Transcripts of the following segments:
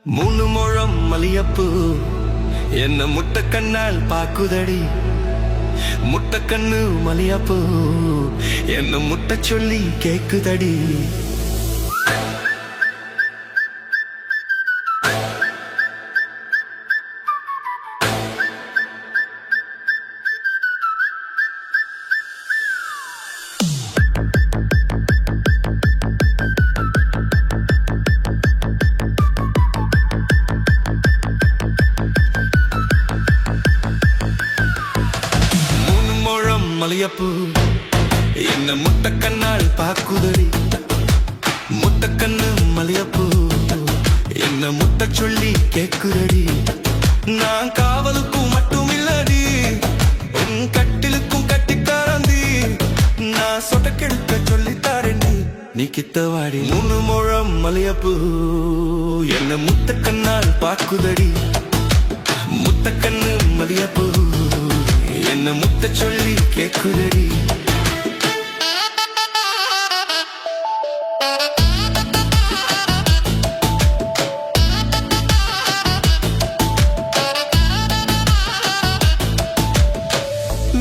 மூணு முழம் மல்லியப்பூ என்ன முட்டை கண்ணால் பாக்குதடி. முட்டை கண்ணு மல்லியப்பூ என்ன முட்டை சொல்லி கேக்குதடி. மல்லியப்பூ என்ன முட்டை கண்ணால் பாக்குதடி. முட்டை கண்ணு மல்லியப்பூ என்ன முட்டை சொல்லி கேக்குதடி. நான் காவலுக்கும் மட்டும் இல்லடி, உன் கட்டிலுக்கும் கட்டிக்காரந்தி. நான் சொட்டக்கெடுக்க சொல்லித்தாரண்டி, நீ கித்தவாடி. மூணு முழம் மல்லியப்பூ என்ன முட்டை கண்ணால் பாக்குதடி. முட்டை கண்ணு மல்லியப்பூ என்ன முட்டை சொல்லி கேக்குதடி.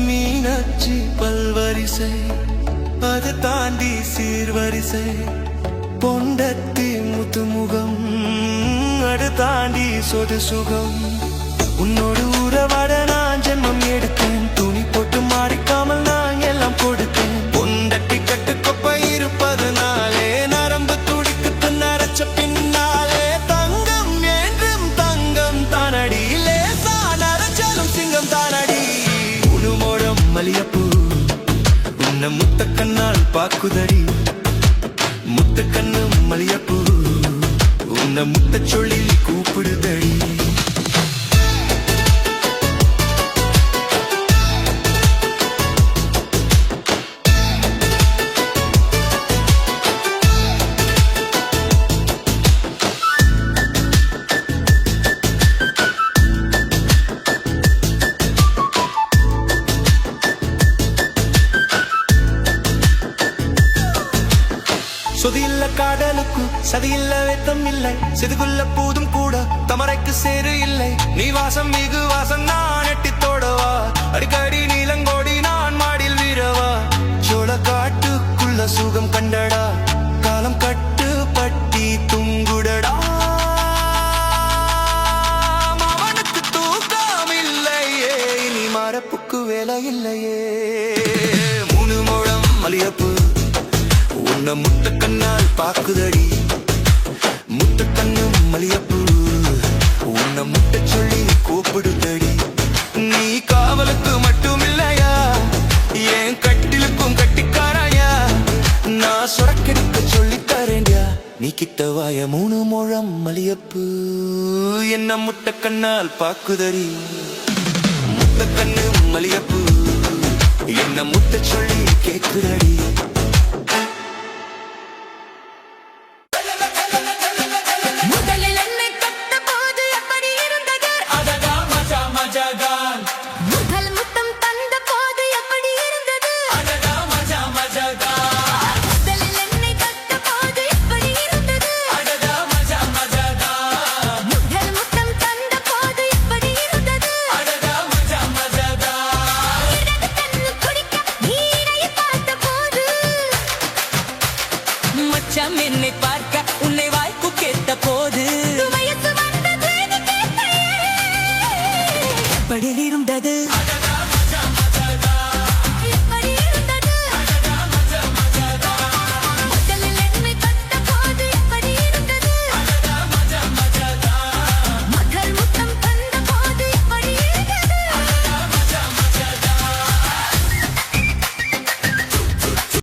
மீனாட்சி பல்வரிசை அது தாண்டி சீர்வரிசை. பொண்டத்தி முத்துமுகம் அது தாண்டி சொது சுகம். உன்னோடு உறவாட நான் ஜென்மம் எடுத்தேன். துணி போட்டு மாறிக்காமல் நான் எல்லாம் கொடுத்தேன். பொண்டட்டி கட்டு கொப்பை இருப்பதுனாலே நரம்பு துடிக்குத்து நரைச்ச பின்னாலே. தங்கம் என்றும் தங்கம் தானடி, லேசா நரைச்சாலும் சிங்கம் தானடி. உனுமோடம் மல்லியப்பூ உன்னை முட்டை கண்ணால் பாக்குதடி. முட்டை கண்ணு மல்லியப்பூ உன்னை முட்டை சொல்லி கூப்பிடுதடி. சொதியில்ல காடலுக்கு சதியில்ல வெத்தம் இல்லை. சிதுகுள்ள பூதும் கூட தமரைக்கு சேரு இல்லை. நீ வாசம் மிகு வாசம் நான் எட்டி தோடவா. அடிக்கடி நீலங்கோடி நான் மாடில் வீரவா. சோழ காட்டுக்குள்ள சுகம் கண்டடா. காலம் கட்டு பட்டி துங்குடடா. அவனுக்கு தூக்கம் இல்லையே, இனி மரப்புக்கு வேலை இல்லையே. மூணு முழம் மல்லியப்பூ உன்னை முட்டை கண்ணால் பாக்குதடி. முட்டை கண்ணு மல்லியப்பூ உன்னை முட்டை சொல்லி கூப்பிடுதடி. நீ காவலுக்கு மட்டும் இல்லையா, என் கட்டிலுக்கும் கட்டிக்காராயா. நான் சொடக்கெடுக்க சொல்லித்தரேண்டியா, நீ கிட்டவாய. மூணு முழம் மல்லியப்பூ என்ன முட்டை கண்ணால் பாக்குதடி. முட்டை கண்ணு மல்லியப்பூ என்ன முட்டை சொல்லி கேக்குதடி.